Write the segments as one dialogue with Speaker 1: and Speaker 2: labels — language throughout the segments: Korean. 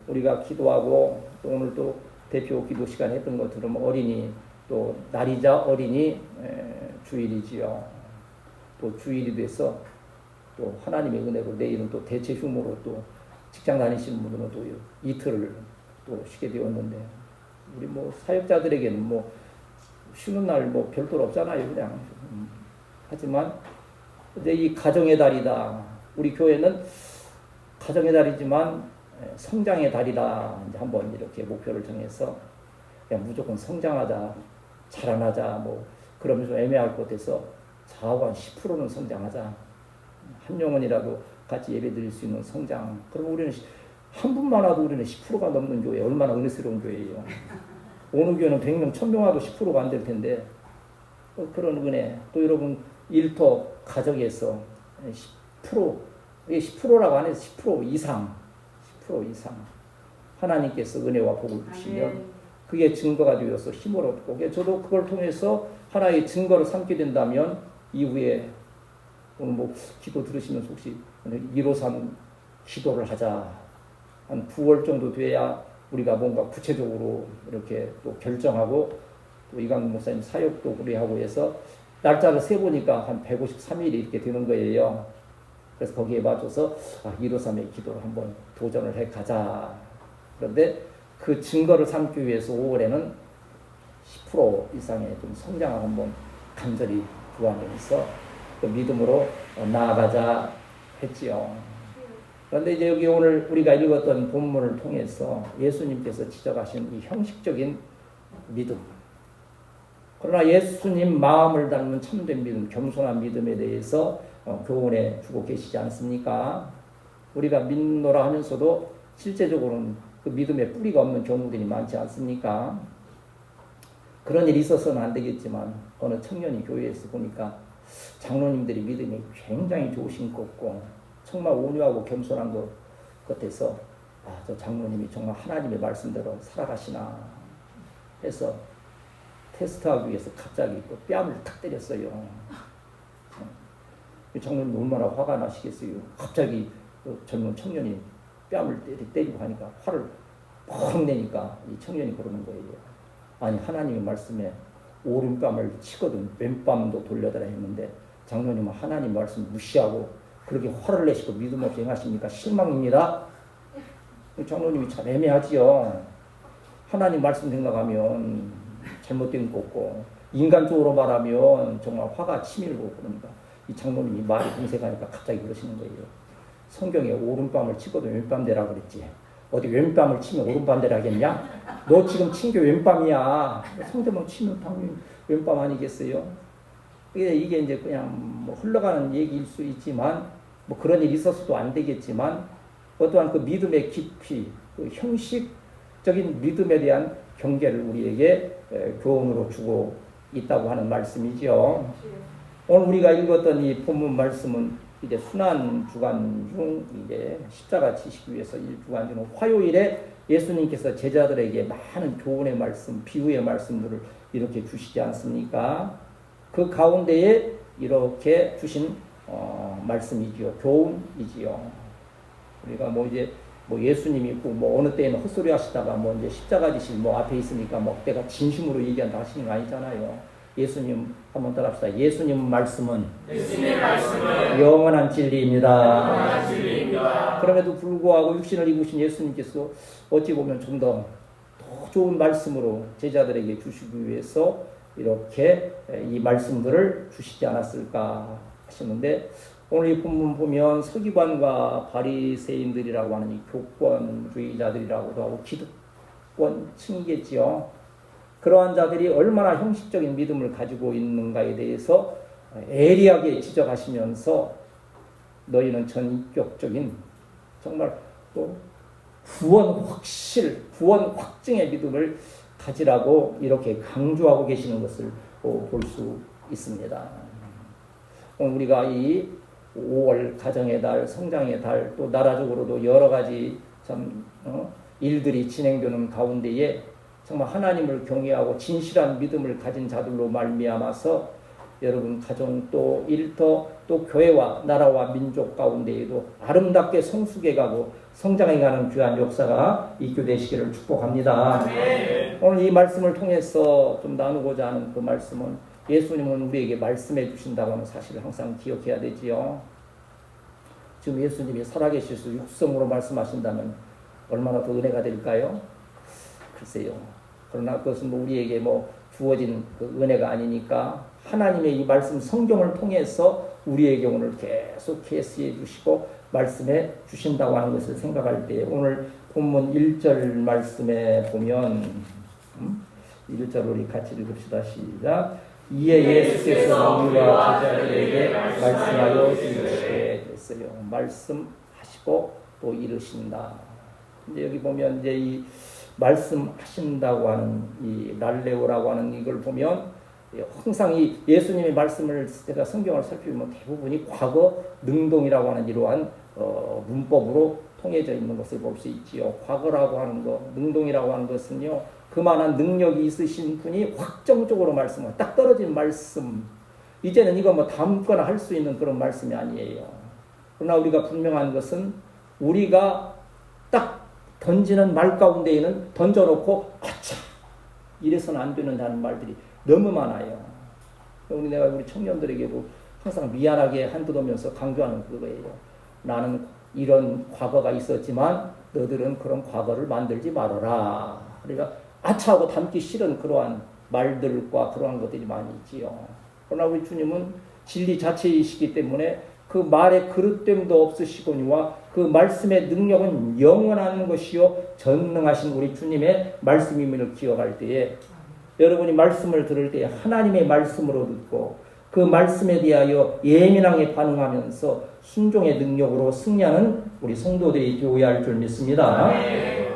Speaker 1: 우리가 기도하고 또 오늘 또 대표 기도 시간 했던 것처럼 어린이 또 날이자 어린이 주일이지요. 또 주일이 돼서 또 하나님의 은혜로 내일은 또 대체 휴무로 또 직장 다니시는 분들은 또 이틀을 또 쉬게 되었는데 우리 뭐 사역자들에게는 뭐 쉬는 날 뭐 별도로 없잖아요. 그냥 하지만 이제 이 가정의 달이다. 우리 교회는 가정의 달이지만 성장의 달이다. 이제 한번 이렇게 목표를 정해서 그냥 무조건 성장하자, 자라나자 뭐 그러면서 애매할 것 같아서 좌우 한 10%는 성장하자. 한 영혼이라도 같이 예배 드릴 수 있는 성장. 그럼 우리는 한 분만 와도 우리는 10%가 넘는 교회. 얼마나 은혜스러운 교회예요. 어느 교회는 100명, 1000명 와도 10%가 안 될 텐데 그런 은혜. 또 여러분 일터 가정에서 10% 이게 10%라고 안 해서 10% 이상 10% 이상 하나님께서 은혜와 복을 주시면 그게 증거가 되어서 힘을 얻고 저도 그걸 통해서 하나의 증거를 삼게 된다면 이후에 오늘 뭐 기도 들으시면서 혹시 153 기도를 하자 한 9월 정도 돼야 우리가 뭔가 구체적으로 이렇게 또 결정하고 또 이강 목사님 사역도 우리 하고 해서 날짜를 세보니까 한 153일이 이렇게 되는 거예요. 그래서 거기에 맞춰서 153의 기도를 한번 도전을 해 가자. 그런데 그 증거를 삼기 위해서 5월에는 10% 이상의 좀 성장을 한번 간절히 구하면서 또 믿음으로 나아가자 했지요. 그런데 이제 여기 오늘 우리가 읽었던 본문을 통해서 예수님께서 지적하신 이 형식적인 믿음. 그러나 예수님 마음을 닮은 참된 믿음, 겸손한 믿음에 대해서 교훈해 주고 계시지 않습니까? 우리가 믿노라 하면서도 실제적으로는 그 믿음에 뿌리가 없는 경우들이 많지 않습니까? 그런 일이 있어서는 안 되겠지만 어느 청년이 교회에서 보니까 장로님들이 믿음이 굉장히 좋으신 것 같고 정말 온유하고 겸손한 것 같아서 저 장로님이 정말 하나님의 말씀대로 살아가시나 해서 테스트하기 위해서 갑자기 그 뺨을 탁 때렸어요. 장로님 얼마나 화가 나시겠어요. 갑자기 그 젊은 청년이 뺨을 때리고 하니까 화를 펑 내니까 이 청년이 그러는 거예요. 아니 하나님의 말씀에 오른뺨을 치거든 왼뺨도 돌려달라 했는데 장로님은 하나님 말씀 무시하고 그렇게 화를 내시고 믿음 없이 행하십니까? 실망입니다. 장로님이 참 애매하지요. 하나님 말씀 생각하면 잘못된 거고 인간적으로 말하면 정말 화가 치밀고 그러니까 이 장로님이 말이 공색하니까 갑자기 그러시는 거예요. 성경에 오른뺨을 치거든 왼뺨 대라 그랬지. 어디 왼뺨을 치면 오른뺨 대라 하겠냐? 너 지금 친 게 왼뺨이야. 상대방 치면 당연히 왼뺨 아니겠어요? 이게 이제 그냥 뭐 흘러가는 얘기일 수 있지만 뭐 그런 일이 있어서도 안 되겠지만 어떠한 그 믿음의 깊이, 그 형식적인 믿음에 대한 경계를 우리에게 교훈으로 주고 있다고 하는 말씀이죠. 오늘 우리가 읽었던 이 본문 말씀은 이제 순환 주간 중 이제 십자가 지시기 위해서 일 주간 중 화요일에 예수님께서 제자들에게 많은 교훈의 말씀, 비유의 말씀들을 이렇게 주시지 않습니까? 그 가운데에 이렇게 주신 말씀이지요, 교훈이지요. 우리가 뭐 이제 뭐 예수님이 있고 뭐 어느 때에는 헛소리 하시다가 뭐 이제 십자가 지실 뭐 앞에 있으니까 뭐 내가 진심으로 얘기한다 하시는 거 아니잖아요. 예수님 한번 따라합시다. 예수님 말씀은 영원한 진리입니다. 그럼에도 불구하고 육신을 입으신 예수님께서 어찌 보면 좀 더 좋은 말씀으로 제자들에게 주시기 위해서 이렇게 이 말씀들을 주시지 않았을까 하시는데 오늘 이 본문 보면 서기관과 바리새인들이라고 하는 이 교권주의자들이라고도 하고 기득권층이겠지요. 그러한 자들이 얼마나 형식적인 믿음을 가지고 있는가에 대해서 예리하게 지적하시면서 너희는 전인격적인 정말 또 구원 확증의 믿음을 가지라고 이렇게 강조하고 계시는 것을 볼 수 있습니다. 오늘 우리가 이 5월 가정의 달, 성장의 달, 또 나라적으로도 여러 가지 참 일들이 진행되는 가운데에 정말 하나님을 경외하고 진실한 믿음을 가진 자들로 말미암아서 여러분 가정 또 일터 또 교회와 나라와 민족 가운데에도 아름답게 성숙해가고 성장해가는 귀한 역사가 있게 되시기를 축복합니다. 오늘 이 말씀을 통해서 좀 나누고자 하는 그 말씀은 예수님은 우리에게 말씀해 주신다고 하는 사실을 항상 기억해야 되지요. 지금 예수님이 살아계셔서 육성으로 말씀하신다면 얼마나 더 은혜가 될까요? 글쎄요. 그러나 그것은 우리에게 주어진 그 은혜가 아니니까 하나님의 이 말씀 성경을 통해서 우리에게 오늘 계속 계시해 주시고 말씀해 주신다고 하는 것을 생각할 때 오늘 본문 1절 말씀에 보면 1절 우리 같이 읽읍시다. 시작. 이에 예수께서 우리와 제자들에게 말씀하여 이르시되 됐어요. 말씀하시고 또 이르신다. 근데 여기 보면 이제 이 말씀하신다고 하는 이 랄레오라고 하는 이걸 보면 항상 이 예수님의 말씀을 제가 성경을 살펴보면 대부분이 과거 능동이라고 하는 이러한 문법으로 통해져 있는 것을 볼 수 있지요. 과거라고 하는 것, 능동이라고 하는 것은요, 그만한 능력이 있으신 분이 확정적으로 말씀을 딱 떨어진 말씀. 이제는 이거 담거나 할 수 있는 그런 말씀이 아니에요. 그러나 우리가 분명한 것은 우리가 딱 던지는 말 가운데에는 던져놓고 아차 이래서는 안 되는다는 말들이 너무 많아요. 내가 우리 청년들에게도 항상 미안하게 한두더면서 강조하는 그거예요. 나는 이런 과거가 있었지만 너들은 그런 과거를 만들지 말아라. 그러니까 아차하고 담기 싫은 그러한 말들과 그러한 것들이 많이 있지요. 그러나 우리 주님은 진리 자체이시기 때문에 그 말에 그릇됨도 없으시거니와 그 말씀의 능력은 영원한 것이요 전능하신 우리 주님의 말씀임을 기억할 때에 여러분이 말씀을 들을 때 하나님의 말씀으로 듣고 그 말씀에 대하여 예민하게 반응하면서 순종의 능력으로 승리하는 우리 성도들이 되어야 할 줄 믿습니다.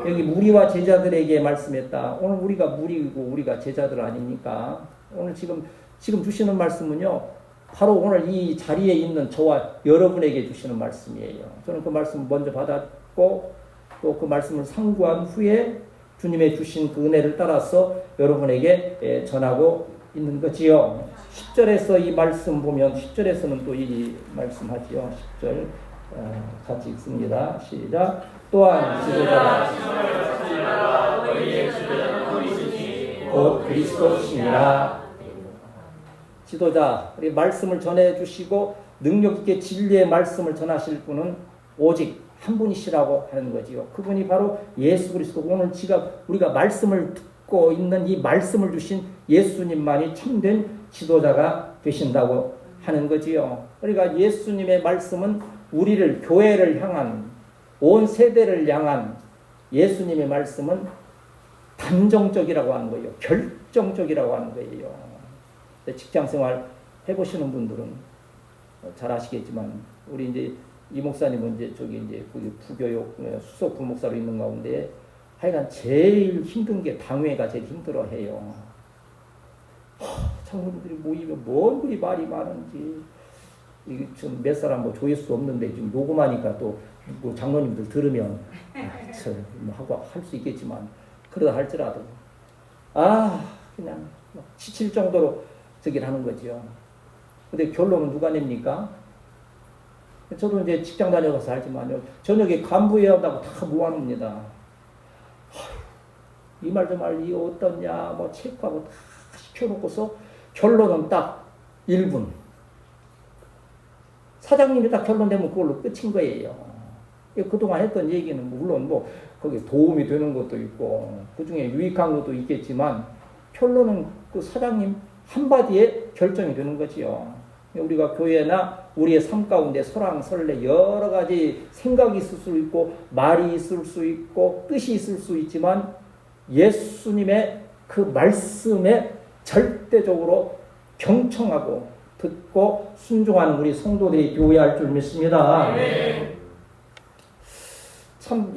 Speaker 1: 여기 무리와 제자들에게 말씀했다. 오늘 우리가 무리고 우리가 제자들 아닙니까? 오늘 지금 주시는 말씀은요. 바로 오늘 이 자리에 있는 저와 여러분에게 주시는 말씀이에요. 저는 그 말씀을 먼저 받았고 또 그 말씀을 상고한 후에 주님의 주신 그 은혜를 따라서 여러분에게 전하고 있는 거지요. 10절에서 이 말씀 보면 10절에서는 또 이 말씀하지요. 10절 같이 읽습니다. 시작. 또한 지도자가 곧 그리스도시니라. 지도자, 우리 말씀을 전해주시고 능력있게 진리의 말씀을 전하실 분은 오직 한 분이시라고 하는 거지요. 그분이 바로 예수 그리스도. 오늘 우리가 말씀을 듣고 있는 이 말씀을 주신 예수님만이 참된 지도자가 되신다고 하는 거지요. 그러니까 예수님의 말씀은 우리를 교회를 향한 온 세대를 향한 예수님의 말씀은 단정적이라고 하는 거예요. 결정적이라고 하는 거예요. 직장생활 해보시는 분들은 잘 아시겠지만 우리 이제 이 목사님은 이제 부교육 수석 부목사로 있는 가운데 하여간 제일 힘든 게 당회가 제일 힘들어해요. 장로님들이 모이면 뭔 그리 말이 많은지 이게 좀 몇 사람 조회수 없는데 지금 녹음하니까 또 장로님들 들으면 하고 할 수 있겠지만 그러다 할지라도 그냥 지칠 정도로 하는 거죠. 근데 결론은 누가 냅니까? 저도 이제 직장 다녀가서 알지만요. 저녁에 간부회의한다고 다 모아놓습니다. 이 말 저 말 이거 어떠냐 체크하고 다 시켜놓고서 결론은 딱 1분. 사장님이 딱 결론 내면 그걸로 끝인 거예요. 그동안 했던 얘기는 물론 거기에 도움이 되는 것도 있고 그중에 유익한 것도 있겠지만 결론은 그 사장님 한마디에 결정이 되는 거지요. 우리가 교회나 우리의 삶 가운데 설왕설래 여러 가지 생각이 있을 수 있고 말이 있을 수 있고 뜻이 있을 수 있지만 예수님의 그 말씀에 절대적으로 경청하고 듣고 순종하는 우리 성도들이 되어야 할 줄 믿습니다. 참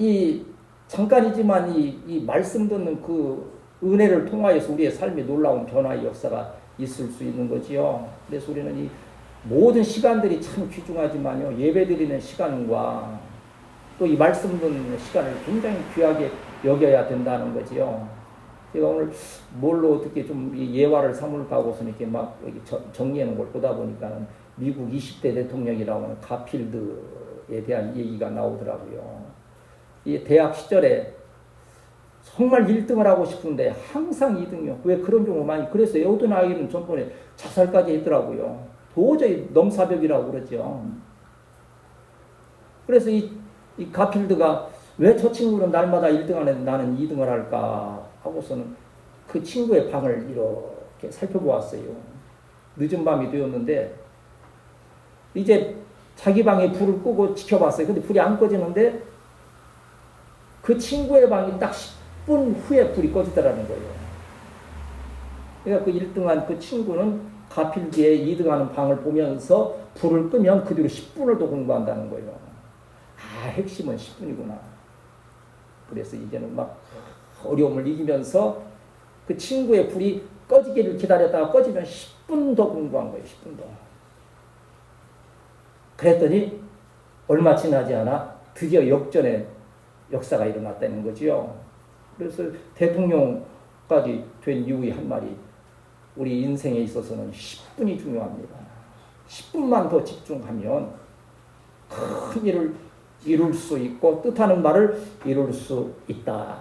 Speaker 1: 잠깐이지만 이 말씀 듣는 그 은혜를 통하여서 우리의 삶에 놀라운 변화의 역사가 있을 수 있는 거지요. 그래서 우리는 이 모든 시간들이 참 귀중하지만요. 예배드리는 시간과 또 이 말씀 듣는 시간을 굉장히 귀하게 여겨야 된다는 거지요. 제가 오늘 뭘로 어떻게 좀 예화를 삼을까고서 이렇게 막 정리하는 걸 보다 보니까는 미국 20대 대통령이라고 하는 가필드에 대한 얘기가 나오더라고요. 이 대학 시절에 정말 1등을 하고 싶은데 항상 2등이요. 왜 그런 경우 많이 그랬어요. 어떤 아이는 전번에 자살까지 했더라고요. 도저히 넘사벽이라고 그러죠. 그래서 이 가필드가 왜 저 친구는 날마다 1등 하는데 나는 2등을 할까 하고서는 그 친구의 방을 이렇게 살펴보았어요. 늦은 밤이 되었는데 이제 자기 방에 불을 끄고 지켜봤어요. 근데 불이 안 꺼지는데 그 친구의 방이 딱 10분 후에 불이 꺼지더라는 거예요. 그러니까 그 1등한 그 친구는 가필드의 2등하는 방을 보면서 불을 끄면 그 뒤로 10분을 더 공부한다는 거예요. 아, 핵심은 10분이구나. 그래서 이제는 막 어려움을 이기면서 그 친구의 불이 꺼지기를 기다렸다가 꺼지면 10분 더 공부한 거예요. 10분 더. 그랬더니 얼마 지나지 않아 드디어 역전의 역사가 일어났다는 거지요. 그래서 대통령까지 된 이후의 한 말이 우리 인생에 있어서는 10분이 중요합니다. 10분만 더 집중하면 큰 일을 이룰 수 있고 뜻하는 말을 이룰 수 있다.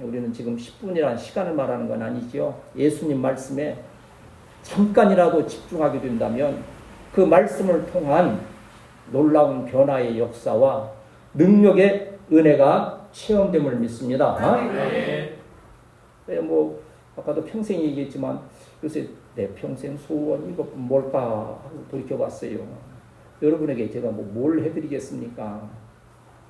Speaker 1: 우리는 지금 10분이라는 시간을 말하는 건 아니죠. 예수님 말씀에 잠깐이라도 집중하게 된다면 그 말씀을 통한 놀라운 변화의 역사와 능력의 은혜가 체험됨을 믿습니다. 뭐 아까도 평생 얘기했지만 요새 내 평생 소원 이거 뭘까 하고 돌이켜봤어요. 여러분에게 제가 뭘 해드리겠습니까?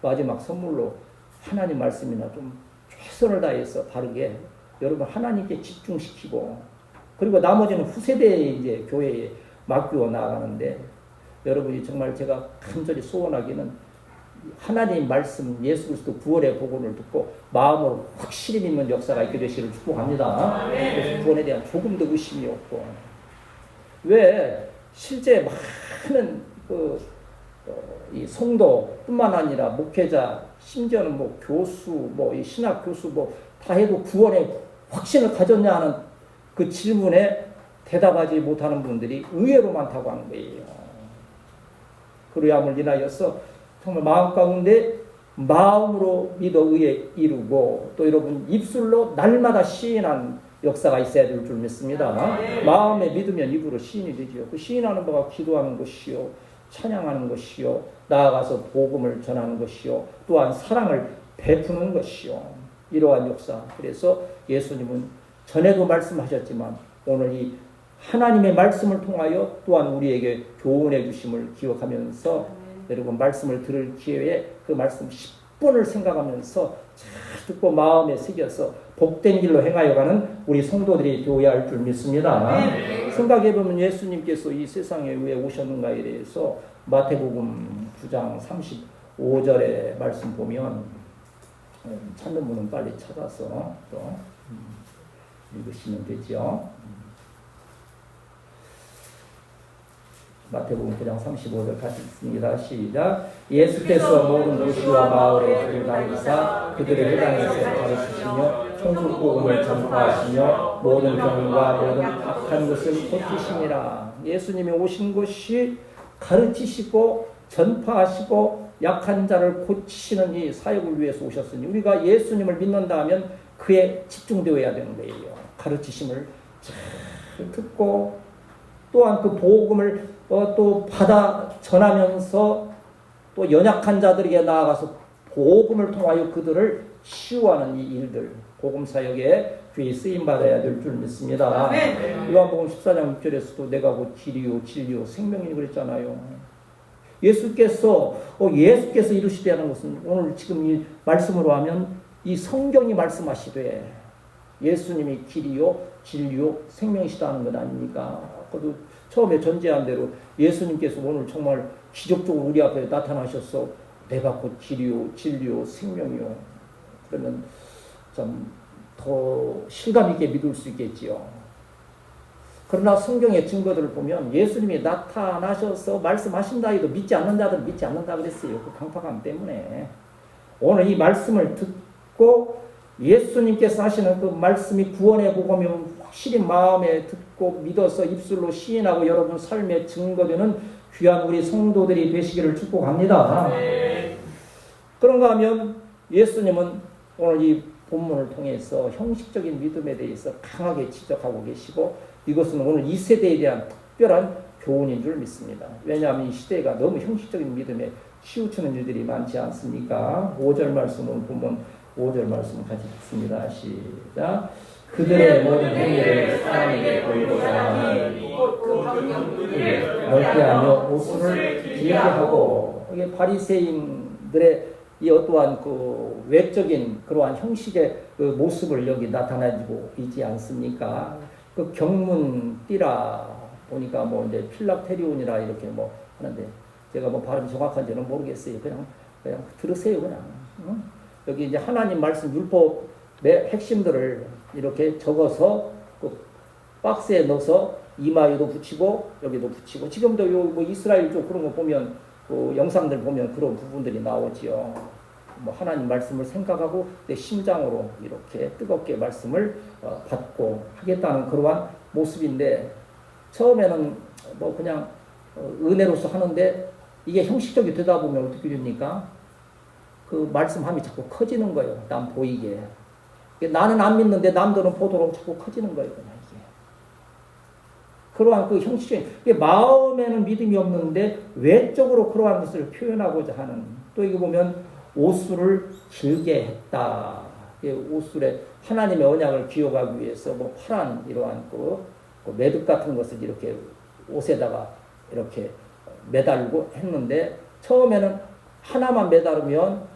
Speaker 1: 마지막 선물로 하나님 말씀이나 좀 최선을 다해서 바르게 여러분 하나님께 집중시키고 그리고 나머지는 후세대에 이제 교회에 맡겨 나가는데 여러분이 정말 제가 간절히 소원하기는 하나님 말씀 예수 그리스도 구원의 복음을 듣고 마음으로 확실히 믿는 역사가 있게 되시기를 축복합니다. 그래서 구원에 대한 조금 더 의심이 없고 왜 실제 많은 이 성도뿐만 아니라 목회자 심지어는 뭐 교수 이 신학 교수 다 해도 구원의 확신을 가졌냐 하는 그 질문에 대답하지 못하는 분들이 의외로 많다고 하는 거예요. 그러함을 인하여서 정말 마음 가운데 마음으로 믿어 의에 이루고 또 여러분 입술로 날마다 시인하는 역사가 있어야 될 줄 믿습니다. 마음에 믿으면 입으로 시인이 되죠. 그 시인하는 바가 기도하는 것이요 찬양하는 것이요 나아가서 복음을 전하는 것이요 또한 사랑을 베푸는 것이요 이러한 역사. 그래서 예수님은 전에도 말씀하셨지만 오늘 이 하나님의 말씀을 통하여 또한 우리에게 교훈해 주심을 기억하면서 여러분 말씀을 들을 기회에 그 말씀 10분을 생각하면서 잘 듣고 마음에 새겨서 복된 길로 행하여 가는 우리 성도들이 되어야 할 줄 믿습니다. 생각해 보면 예수님께서 이 세상에 왜 오셨는가에 대해서 마태복음 9장 35절의 말씀 보면 찾는 분은 빨리 찾아서 또 읽으시면 되죠. 마태복음 9장 35절 같이 읽습니다. 시작. 예수께서 모든 도시와 마을에 들다니사 그들을 회당에서 가르치시며 천국 복음을 전파하시며 모든 병과 모든 악한 것을 고치시니라. 예수님이 오신 것이 가르치시고 전파하시고 약한 자를 고치시는 이 사역을 위해서 오셨으니 우리가 예수님을 믿는다면 그에 집중되어야 되는 거예요. 가르치심을 잘 듣고 또한 그 복음을 또 받아 전하면서 또 연약한 자들에게 나아가서 복음을 통하여 그들을 치유하는 이 일들 복음 사역에 귀히 쓰임 받아야 될 줄 믿습니다. 요한복음 14장 6절에서도 내가 곧 길이요 진리요 생명이니 그랬잖아요. 예수께서 이루시되는 것은 오늘 지금 이 말씀으로 하면 이 성경이 말씀하시되 예수님이 길이요 진리요 생명이시다는 것 아닙니까? 그도 처음에 전제한 대로 예수님께서 오늘 정말 기적적으로 우리 앞에 나타나셔서 내가 곧 길이요 진리요 생명이요 그러면 좀 더 실감 있게 믿을 수 있겠지요. 그러나 성경의 증거들을 보면 예수님이 나타나셔서 말씀하신다 해도 믿지 않는 자들은 믿지 않는다 그랬어요. 그 강팍함 때문에. 오늘 이 말씀을 듣고 예수님께서 하시는 그 말씀이 구원의 복음이 확실히 마음에 듣고 믿어서 입술로 시인하고 여러분 삶에 증거되는 귀한 우리 성도들이 되시기를 축복합니다. 그런가 하면 예수님은 오늘 이 본문을 통해서 형식적인 믿음에 대해서 강하게 지적하고 계시고 이것은 오늘 이 세대에 대한 특별한 교훈인 줄 믿습니다. 왜냐하면 이 시대가 너무 형식적인 믿음에 치우치는 일들이 많지 않습니까? 5절 말씀은 보면 5절 말씀 같이 읽습니다. 시작. 그들의 모든 행위를 사람에게 보이고자 하니 넓게 하며 옷을 길게 하고 이게 바리새인들의 이 어떠한 그 외적인 그러한 형식의 그 모습을 여기 나타나지고 있지 않습니까? 그 경문 띠라 보니까 뭐 이제 필락테리온이라 이렇게 뭐 하는데 제가 뭐 발음이 정확한지는 모르겠어요. 그냥 들으세요 그냥. 여기 이제 하나님 말씀 율법의 핵심들을 이렇게 적어서 그 박스에 넣어서 이마에도 붙이고 여기도 붙이고 지금도 요 뭐 이스라엘 쪽 그런 거 보면 그 영상들 보면 그런 부분들이 나오지요. 뭐 하나님 말씀을 생각하고 내 심장으로 이렇게 뜨겁게 말씀을 받고 하겠다는 그러한 모습인데 처음에는 뭐 그냥 은혜로서 하는데 이게 형식적이 되다 보면 어떻게 됩니까? 그 말씀함이 자꾸 커지는 거예요. 남 보이게. 나는 안 믿는데 남들은 보도록 자꾸 커지는 거예요. 그냥 이게. 그러한 그 형식적인 마음에는 믿음이 없는데 외적으로 그러한 것을 표현하고자 하는 또 이거 보면 옷술을 길게 했다. 옷술에 하나님의 언약을 기억하기 위해서 뭐 파란 이러한 그 매듭 같은 것을 이렇게 옷에다가 이렇게 매달고 했는데 처음에는 하나만 매달으면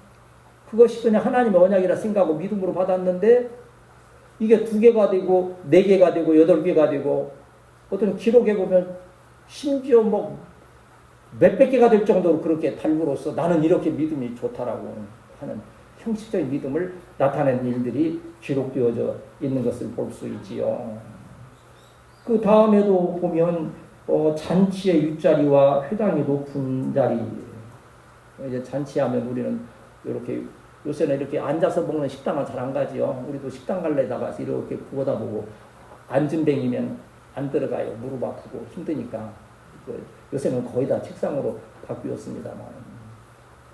Speaker 1: 그것이 그냥 하나님의 언약이라 생각하고 믿음으로 받았는데 이게 2개가 되고 4개가 되고 8개가 되고 어떤 기록에 보면 심지어 뭐 몇백 개가 될 정도로 그렇게 달므로써 나는 이렇게 믿음이 좋다라고 하는 형식적인 믿음을 나타낸 일들이 기록되어져 있는 것을 볼 수 있지요. 그 다음에도 보면 잔치의 윗자리와 회당이 높은 자리. 이제 잔치하면 우리는 이렇게 요새는 이렇게 앉아서 먹는 식당은 잘 안 가지요. 우리도 식당 갈래다가 이렇게 구워다 보고 앉은 뱅이면 안 들어가요. 무릎 아프고 힘드니까. 요새는 거의 다 책상으로 바뀌었습니다만.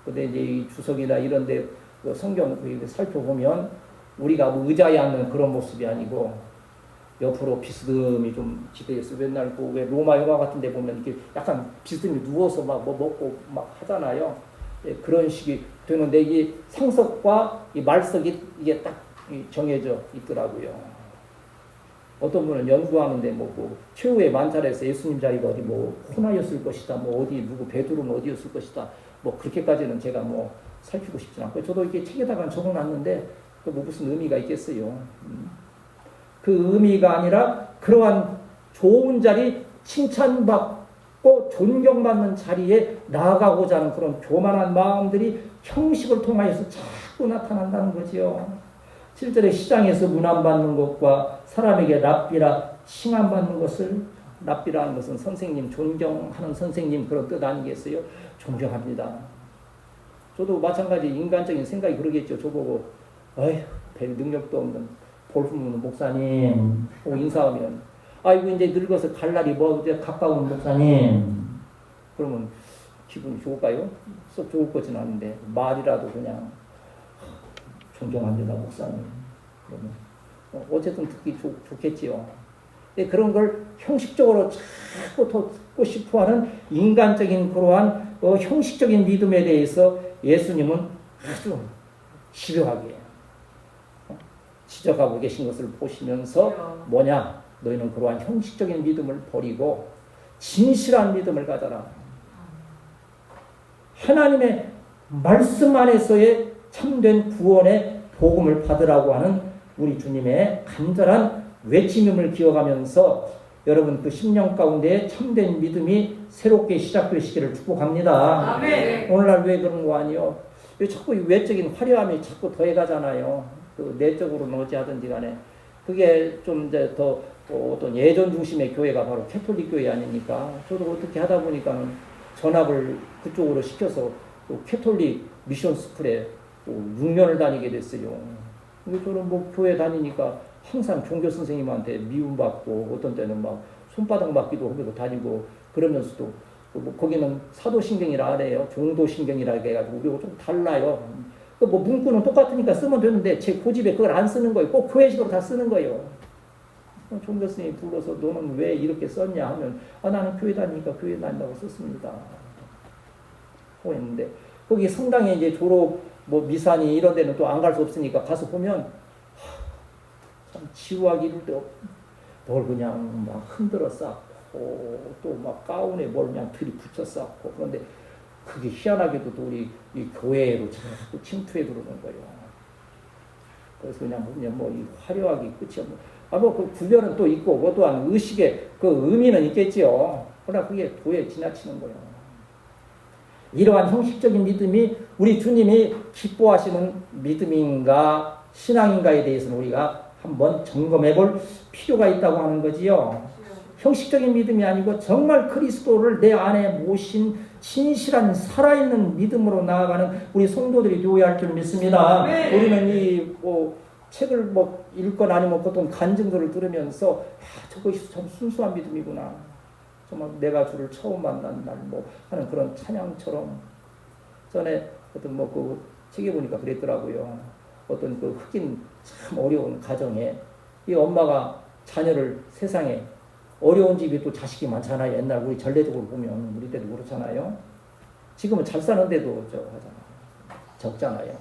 Speaker 1: 근데 이제 이 주석이나 이런데 성경 살펴보면 우리가 뭐 의자에 앉는 그런 모습이 아니고 옆으로 비스듬히 좀 지대에서 맨날 왜 로마 영화 같은 데 보면 이렇게 약간 비스듬히 누워서 막 뭐 먹고 막 하잖아요. 예, 그런 식이 되는데 이 상석과 이 말석이 이게 딱 정해져 있더라고요. 어떤 분은 연구하는데 뭐 최후의 만찬에서 예수님 자리가 어디 뭐 호나였을 것이다, 뭐 어디 누구 베드로는 어디였을 것이다, 뭐 그렇게까지는 제가 뭐 살피고 싶지 않고 저도 이렇게 책에다가 적어놨는데 그 뭐 무슨 의미가 있겠어요. 그 의미가 아니라 그러한 좋은 자리, 칭찬받고 존경받는 자리에 나아가고자 하는 그런 교만한 마음들이 형식을 통하여서 자꾸 나타난다는 거지요. 실제로 시장에서 문안받는 것과 사람에게 랍비라 칭함받는 것을, 랍비라는 것은 선생님, 존경하는 선생님 그런 뜻 아니겠어요? 존경합니다. 저도 마찬가지 인간적인 생각이 그러겠죠. 저보고 어휴 별 능력도 없는 볼품없는 목사님 인사하면 아이고 이제 늙어서 갈 날이 뭐 이제 가까운 목사님 그러면 기분이 좋을까요? 썩 좋을 것은 않은데 말이라도 그냥 존경합니다 목사님 그러면 어쨌든 듣기 좋겠지요. 근데 그런 걸 형식적으로 자꾸 더 듣고 싶어하는 인간적인 그러한 형식적인 믿음에 대해서 예수님은 아주 집요하게 지적하고 계신 것을 보시면서 뭐냐? 너희는 그러한 형식적인 믿음을 버리고 진실한 믿음을 가져라. 하나님의 말씀 안에서의 참된 구원의 복음을 받으라고 하는 우리 주님의 간절한 외침임을 기억하면서 여러분 그 심령 가운데 참된 믿음이 새롭게 시작되시기를 축복합니다. 아멘. 오늘날 왜 그런 거 아니요? 왜 자꾸 외적인 화려함이 자꾸 더해가잖아요. 그 내적으로는 어찌하든지 간에 그게 좀 이제 더 어떤 예전 중심의 교회가 바로 캐톨릭 교회 아닙니까? 저도 어떻게 하다 보니까 전학을 그쪽으로 시켜서 또 캐톨릭 미션 스쿨에 또 6년을 다니게 됐어요. 근데 저는 뭐 교회 다니니까 항상 종교 선생님한테 미움받고 어떤 때는 막 손바닥 맞기도 하고 다니고 그러면서도 뭐 거기는 사도신경이라 안 해요. 종도신경이라 해가지고 우리하고 좀 달라요. 뭐 문구는 똑같으니까 쓰면 되는데 제 고집에 그걸 안 쓰는 거예요. 꼭 교회식으로 다 쓰는 거예요. 종교 선생님이 불러서 너는 왜 이렇게 썼냐 하면 나는 교회 다니니까 교회 다닌다고 썼습니다. 하고 했는데 거기 성당에 이제 졸업 뭐 미사니 이런 데는 또 안 갈 수 없으니까 가서 보면 참 지루하기 이를 데 뭘 그냥 막 흔들어 쌓고 또 막 가운에 뭘 그냥 들이붙여 쌓고 그런데 그게 희한하게도 또 우리 이 교회로 자꾸 침투해 들어오는 거예요. 그래서 그냥 뭐 이 화려하기 끝이 없는. 그 구별은 또 있고 그 또한 의식의 그 의미는 있겠지요. 그러나 그게 도에 지나치는 거예요. 이러한 형식적인 믿음이 우리 주님이 기뻐하시는 믿음인가 신앙인가에 대해서는 우리가 한번 점검해 볼 필요가 있다고 하는 거지요. 형식적인 믿음이 아니고 정말 그리스도를 내 안에 모신 진실한 살아있는 믿음으로 나아가는 우리 성도들이 되어야 할 줄 믿습니다. 네. 우리는 이 책을 뭐 읽거나 아니면 보통 간증들을 들으면서 저것이 참 순수한 믿음이구나. 정말 내가 주를 처음 만난 날 뭐 하는 그런 찬양처럼 전에 어떤 뭐 그 책에 보니까 그랬더라고요. 어떤 그 흑인 참 어려운 가정에 이 엄마가 자녀를 세상에 어려운 집이 또 자식이 많잖아요. 옛날 우리 전례적으로 보면 우리 때도 그렇잖아요. 지금은 잘 사는데도 적잖아요.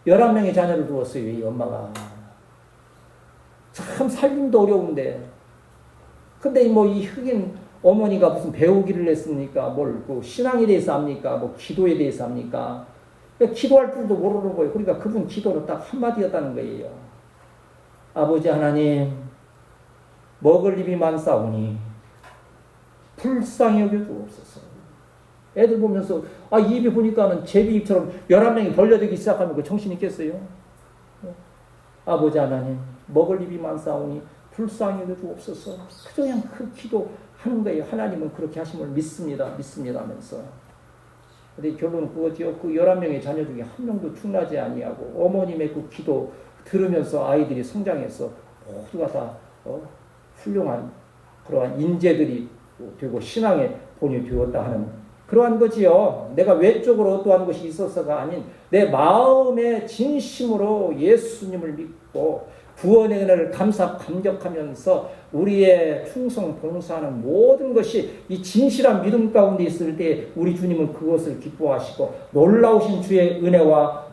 Speaker 1: 11명의 자녀를 두었어요. 이 엄마가. 참 살림도 어려운데 근데 뭐 이 흑인 어머니가 무슨 배우기를 했습니까? 뭘 그 신앙에 대해서 합니까? 뭐 기도에 대해서 합니까? 기도할 줄도 모르는 거예요. 그러니까 그분 기도는 딱 한마디였다는 거예요. 아버지 하나님, 먹을 입이 많사오니 불쌍히 여겨주옵소서. 애들 보면서 입이 보니까는 제비입처럼 11명이 벌려들기 시작하면 그 정신 있겠어요? 아버지 하나님, 먹을 입이 많사오니 불쌍히 여겨주옵소서. 그냥 그 기도하는 거예요. 하나님은 그렇게 하심을 믿습니다 하면서. 근데 결론은 그거죠. 그 11명의 자녀 중에 한 명도 충나지 아니하고 어머님의 그 기도 들으면서 아이들이 성장해서 모두가 다 훌륭한 그러한 인재들이 되고 신앙의 본이 되었다 하는 그러한 거지요. 내가 외적으로 어떠한 것이 있어서가 아닌 내 마음의 진심으로 예수님을 믿고 구원의 은혜를 감격하면서 우리의 충성 봉사하는 모든 것이 이 진실한 믿음 가운데 있을 때 우리 주님은 그것을 기뻐하시고 놀라우신 주의 은혜와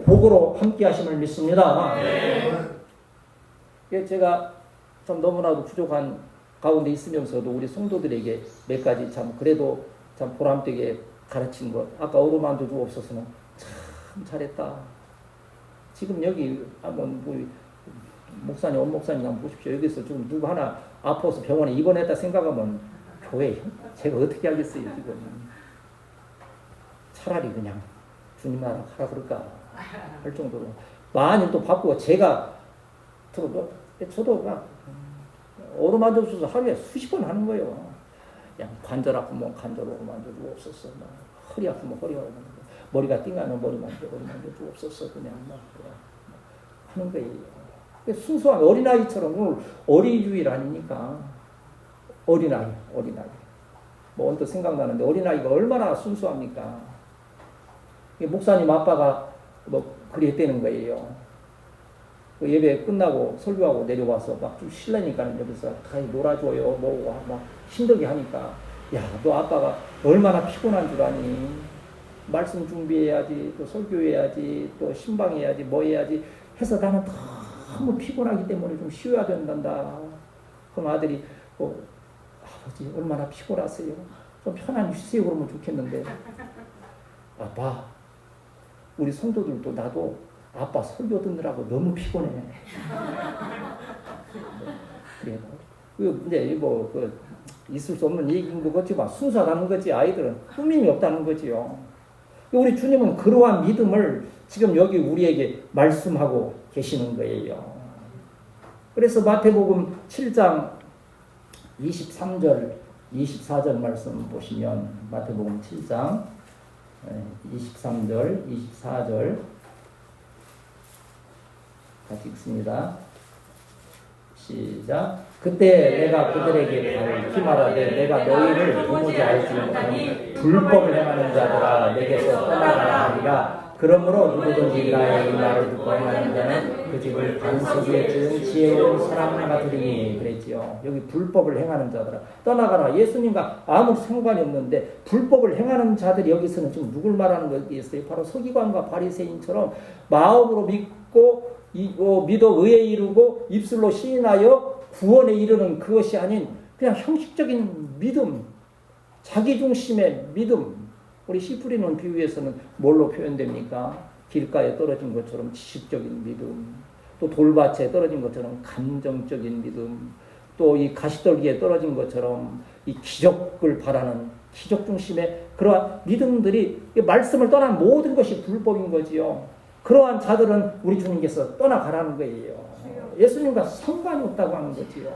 Speaker 1: 복으로 함께 하심을 믿습니다. 네. 제가 참 너무나도 부족한 가운데 있으면서도 우리 성도들에게 몇 가지 참 그래도 참 보람되게 가르친 것. 아까 어루만두 주옵소서는 참 잘했다. 지금 여기 한번 목사님, 원목사님 한번 보십시오. 여기서 지금 누구 하나 아파서 병원에 입원했다 생각하면 교회 제가 어떻게 하겠어요 지금. 차라리 그냥 주님 나라 하라 그럴까 할 정도로 많이 또 바꾸고 제가 저도 막 어루만두 주서 하루에 수십 번 하는 거예요. 그냥 관절 아프면 관절 어루만두 주옵소서, 허리 아프면 허리 어루만두, 머리가 띵하면 어루만두 주옵소서 그냥 막 하는 거예요. 순수한 어린아이처럼 오늘 어린이주일 아닙니까? 어린아이. 뭐 언뜻 생각나는데 어린아이가 얼마나 순수합니까? 목사님 아빠가 뭐 그리 했다는 거예요. 그 예배 끝나고 설교하고 내려와서 막 좀 실례니까 여기서 놀아줘요. 막 힘들게 하니까 야, 너 아빠가 얼마나 피곤한 줄 아니? 말씀 준비해야지, 또 설교해야지, 또 신방해야지, 뭐 해야지 해서 나는 너무 피곤하기 때문에 좀 쉬어야 된단다. 그럼 아들이 아버지 얼마나 피곤하세요? 좀 편안히 쉬세요 그러면 좋겠는데 아빠 우리 성도들도 나도 아빠 설교 듣느라고 너무 피곤해. 그래. 근데 있을 수 없는 얘기인 것 같지만 순수하다는 거지. 아이들은 꾸밈이 없다는 거지요. 우리 주님은 그러한 믿음을 지금 여기 우리에게 말씀하고 계시는 거예요. 그래서 마태복음 7장 23절, 24절 말씀 보시면 마태복음 7장 23절, 24절 같이 읽습니다. 시작. 그때 내가 그들에게 밝히 말하되 내가 너희를 도무지 알지 못하니 불법을 행하는 자들아 내게서 떠나가라 하리라. 그러므로 누구든지 나의 이 말을 듣고 행하는 자는 그 집을 반석 위에 지은 지혜로운 사람과 같으리니 그랬지요. 여기 불법을 행하는 자들아 떠나가라. 예수님과 아무 상관이 없는데 불법을 행하는 자들이 여기서는 지금 누굴 말하는 거겠어요? 바로 서기관과 바리새인처럼 마음으로 믿고 믿어 의에 이르고 입술로 시인하여 구원에 이르는 그것이 아닌 그냥 형식적인 믿음, 자기중심의 믿음. 우리 씨 뿌리는 비유에서는 뭘로 표현됩니까? 길가에 떨어진 것처럼 지식적인 믿음, 또 돌밭에 떨어진 것처럼 감정적인 믿음, 또 이 가시떨기에 떨어진 것처럼 이 기적을 바라는 기적 중심의 그러한 믿음들이 말씀을 떠난 모든 것이 불법인 거지요. 그러한 자들은 우리 주님께서 떠나가라는 거예요. 예수님과 상관이 없다고 하는 거지요.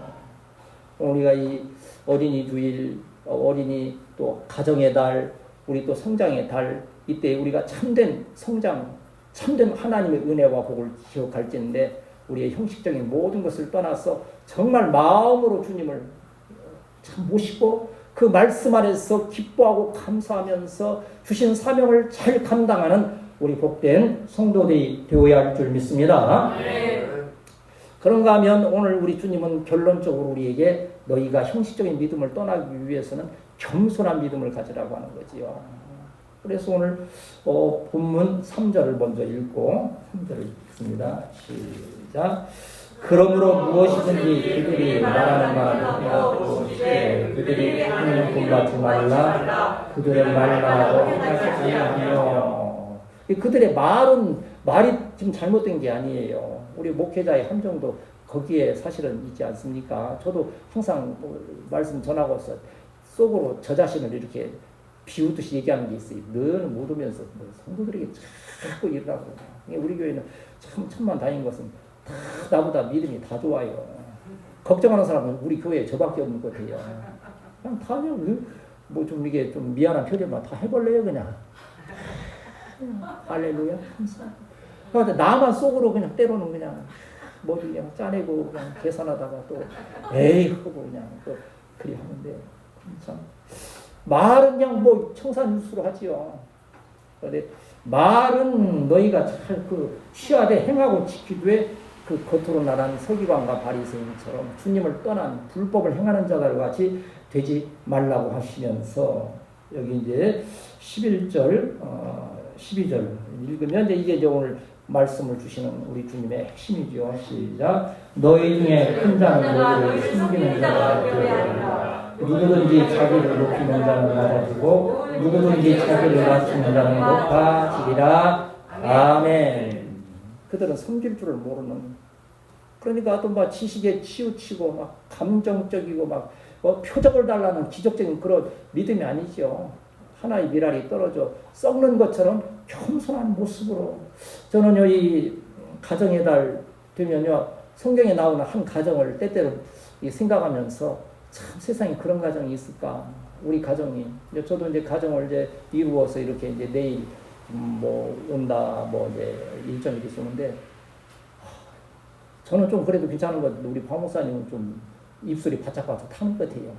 Speaker 1: 우리가 이 어린이 주일, 어린이 또 가정의 달, 우리 또 성장의 달, 이때 우리가 참된 성장, 참된 하나님의 은혜와 복을 기억할지인데 우리의 형식적인 모든 것을 떠나서 정말 마음으로 주님을 참 모시고 그 말씀 안에서 기뻐하고 감사하면서 주신 사명을 잘 감당하는 우리 복된 성도들이 되어야 할 줄 믿습니다. 네. 그런가 하면 오늘 우리 주님은 결론적으로 우리에게 너희가 형식적인 믿음을 떠나기 위해서는 겸손한 믿음을 가지라고 하는 거지요. 그래서 오늘 본문 3절을 먼저 읽고 3절을 읽습니다. 시작. 그러므로 무엇이든지 그들이 말하는 말을 하고 그들이 하는 본받지 말라. 그들의 말라고 하지 아니하며. 그들의 말이 지금 잘못된 게 아니에요. 우리 목회자의 함정도 거기에 사실은 있지 않습니까? 저도 항상 말씀 전하고서 속으로 저 자신을 이렇게 비우듯이 얘기하는 게 있어요. 늘 못 오면서 성도들에게 자꾸 이러라고. 우리 교회는 참 천만 다행인 것은 다 나보다 믿음이 다 좋아요. 걱정하는 사람은 우리 교회에 저밖에 없는 것 같아요. 그냥 다 뭐 좀 이게 좀 미안한 표현만 다 해볼래요 그냥. 할렐루야. 그런데 나만 속으로 그냥 때로는 그냥 머리 그냥 짜내고 그냥 계산하다가 또 에이 하고 그냥 또 그리 하는데 참 말은 그냥 뭐 청산유수로 하지요. 그런데 말은 너희가 잘 그 취하되 행하고 지키되 그 겉으로 나란 서기관과 바리새인처럼 주님을 떠난 불법을 행하는 자들 같이 되지 말라고 하시면서 여기 이제 11절 12절 읽으면 이제 오늘 말씀을 주시는 우리 주님의 핵심이죠. 시작. 너희 중에 큰 자는 너희를 숨기는 자가 되어야 누구든지 자기를 높이는 자는 낮아지고 누구든지 자기를 낮추는 자는 높아지리라. 아멘. 그들은 섬길 줄을 모르는, 그러니까 또 막 지식에 치우치고 막 감정적이고 막 표적을 달라는 기적적인 그런 믿음이 아니죠. 하나의 미랄이 떨어져 썩는 것처럼 겸손한 모습으로. 저는요, 이 가정의 달 되면요, 성경에 나오는 한 가정을 때때로 생각하면서 참 세상에 그런 가정이 있을까? 우리 가정이. 저도 이제 가정을 이제 이루어서 이렇게 이제 내일 뭐 온다, 뭐 이제 일정이 있었는데, 저는 좀 그래도 괜찮은 것 같은데, 우리 박목사님은 좀 입술이 바짝바짝 타는 것 같아요.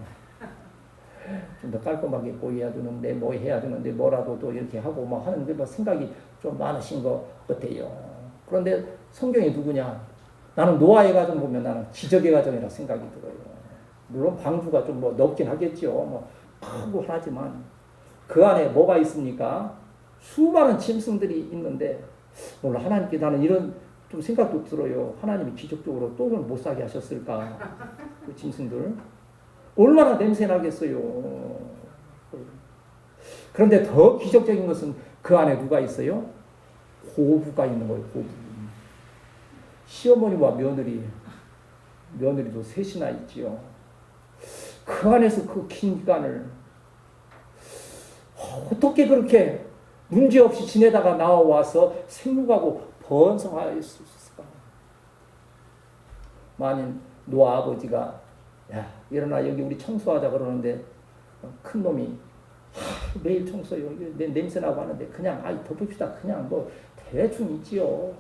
Speaker 1: 좀 더 깔끔하게 보여야 되는데, 뭐 해야 되는데, 뭐라도 또 이렇게 하고 뭐 하는데, 뭐 생각이 좀 많으신 것 같아요. 그런데 성경이 누구냐? 나는 노아의 가정 보면 나는 기적의 가정이라 생각이 들어요. 물론 방주가 좀 뭐 넓긴 하겠죠. 뭐 크고 하지만 그 안에 뭐가 있습니까? 수많은 짐승들이 있는데, 물론 하나님께 나는 이런 좀 생각도 들어요. 하나님이 기적적으로 똥을 못 싸게 하셨을까? 그 짐승들. 얼마나 냄새 나겠어요. 그런데 더 기적적인 것은 그 안에 누가 있어요? 고부가 있는 거예요. 고부. 시어머니와 며느리도 셋이나 있지요. 그 안에서 그 긴 기간을 어떻게 그렇게 문제없이 지내다가 나와서 생육하고 번성할 수 있을까? 만일 노아 아버지가 야, 일어나 여기 우리 청소하자 그러는데 큰 놈이 매일 청소요. 냄새나고 하는데 그냥 덮읍시다. 그냥 뭐 대충 있지요.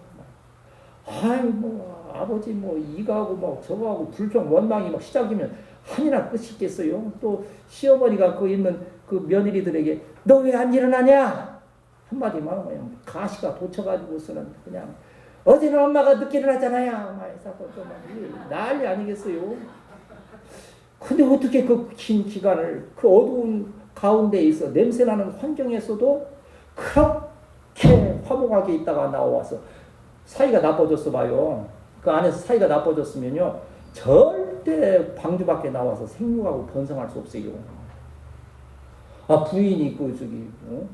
Speaker 1: 아이 뭐 아버지 뭐 이가하고 뭐 저거하고 불평 원망이 막 시작이면 한이나 끝이 있겠어요. 또 시어머니가 그 있는 그 며느리들에게 너 왜 안 일어나냐 한마디만 그냥 가시가 돋쳐가지고서는 그냥 어제는 엄마가 늦게 일어났잖아요. 막 자꾸 또 막 난리 아니겠어요. 근데 어떻게 그 긴 기간을 그 어두운 가운데 있어 냄새나는 환경에서도 그렇게 화목하게 있다가 나와서 사이가 나빠졌어 봐요. 그 안에서 사이가 나빠졌으면요 절대 방주 밖에 나와서 생육하고 번성할 수 없어요. 아 부인이 그 저기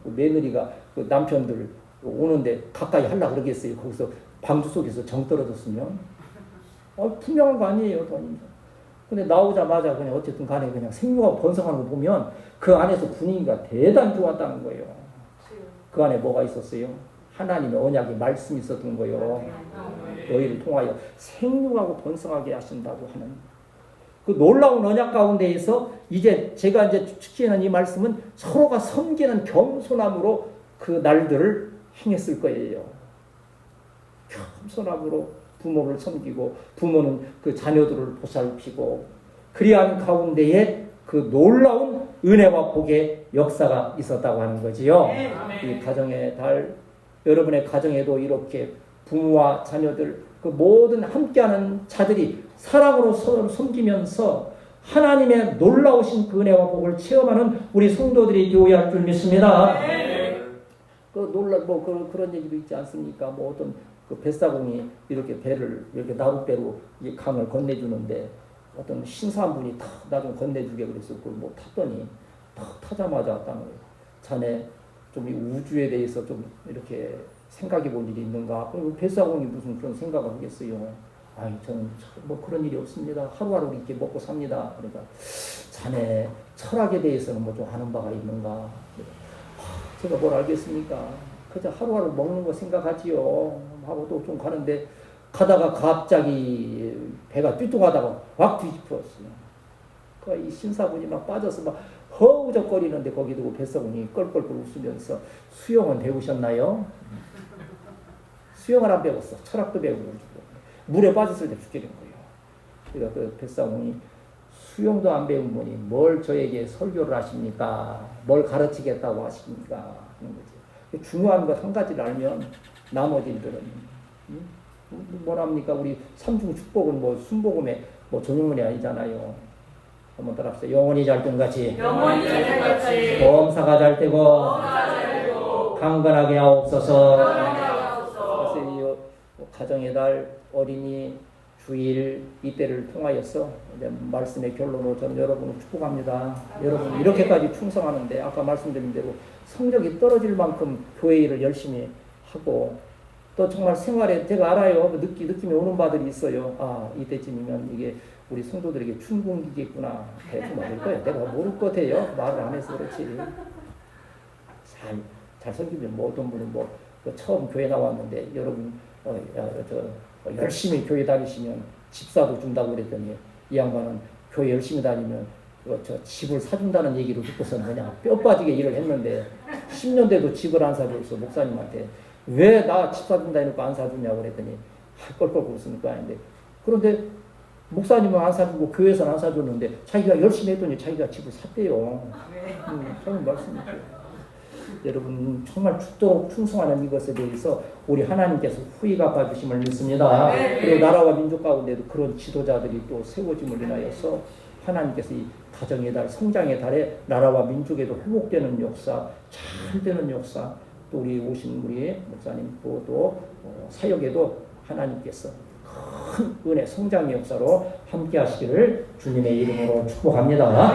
Speaker 1: 그 며느리가 그 남편들 오는데 가까이 하려 그러겠어요. 거기서 방주 속에서 정 떨어졌으면 분명한 거 아니에요. 근데 나오자마자 그냥 어쨌든 간에 그냥 생육하고 번성하는 거 보면 그 안에서 분위기가 대단히 좋았다는 거예요. 그 안에 뭐가 있었어요? 하나님의 언약의 말씀이 있었던 거예요. 너희를 통하여 생육하고 번성하게 하신다고 하는 그 놀라운 언약 가운데에서 이제 제가 이제 축지하는 이 말씀은 서로가 섬기는 겸손함으로 그 날들을 행했을 거예요. 겸손함으로 부모를 섬기고 부모는 그 자녀들을 보살피고 그리한 가운데에 그 놀라운 은혜와 복의 역사가 있었다고 하는 거지요. 이 가정의 달 여러분의 가정에도 이렇게 부모와 자녀들 그 모든 함께하는 자들이 사랑으로 서로 섬기면서 하나님의 놀라우신 그 은혜와 복을 체험하는 우리 성도들이 되어야 할 줄 믿습니다. 그 그런 얘기도 있지 않습니까? 뭐 어떤 그 뱃사공이 이렇게 배를 이렇게 나룻배로 이 강을 건네주는데 어떤 신사한 분이 탁 나 좀 건네주게 그래서 그걸 뭐 탔더니 탁 타자마자 땅을 자네 좀 이 우주에 대해서 좀 이렇게 생각해 본 일이 있는가? 그리고 뱃사공이 무슨 그런 생각을 하겠어요? 아이 저는 뭐 그런 일이 없습니다. 하루하루 이렇게 먹고 삽니다. 그러니까 자네 철학에 대해서는 뭐 좀 아는 바가 있는가? 제가 뭘 알겠습니까? 그저 하루하루 먹는 거 생각하지요. 하고 또 좀 가는데 가다가 갑자기 배가 삐뚤하다가 확 뒤집혔어요. 그 이 신사분이 막 빠져서 막 허우적거리는데 거기 두고 뱃사공이 껄껄껄 웃으면서 수영은 배우셨나요? 수영을 안 배웠어. 철학도 배우고 물에 빠졌을 때 죽게 된 거예요. 그러니까 그 뱃사공이 수영도 안 배운 분이 뭘 저에게 설교를 하십니까? 뭘 가르치겠다고 하십니까? 하는 거죠. 중요한 것 한 가지를 알면 나머지 일들은 뭐랍니까? 우리 삼중 축복은 뭐 순복음의 뭐 전유문이 아니잖아요. 한번 따라합시다. 영혼이 잘 된 같이 범사가 잘 되고 강건하게 하옵소서. 그래서 이 가정의 달 어린이 주일 이때를 통하여서 말씀의 결론으로 저는 여러분을 축복합니다. 여러분 이렇게까지 충성하는데 아까 말씀드린 대로 성적이 떨어질 만큼 교회 일을 열심히 하고 또 정말 생활에 제가 알아요. 느낌이 오는 바들이 있어요. 아 이때쯤이면 이게 우리 성도들에게 춘궁기겠구나. 대충 맞을 거예요. 내가 모를 것 같아요. 말을 안 해서 그렇지. 잘 섬기면 뭐 어떤 분은 뭐 처음 교회 나왔는데 여러분 열심히 교회 다니시면 집사도 준다고 그랬더니 이 양반은 교회 열심히 다니면 저 집을 사준다는 얘기를 듣고서는 그냥 뼈 빠지게 일을 했는데 10년 돼도 집을 안 사줘서 목사님한테 왜 나 집 사준다 해놓고 안 사주냐고 그랬더니 껄껄 웃으니까 아닌데 그런데 목사님은 안 사주고 교회에서는 안 사줬는데 자기가 열심히 했더니 자기가 집을 샀대요. 저는 말씀이죠. 여러분 정말 죽도록 충성하는 이것에 대해서 우리 하나님께서 후히 갚아주심을 믿습니다. 그리고 나라와 민족 가운데도 그런 지도자들이 또 세워짐을 인하여서 하나님께서 이 가정의 달, 성장의 달에 나라와 민족에도 회복되는 역사, 잘 되는 역사, 또 우리 오신 우리 목사님 또 사역에도 하나님께서 큰 은혜, 성장의 역사로 함께 하시기를 주님의 이름으로 축복합니다.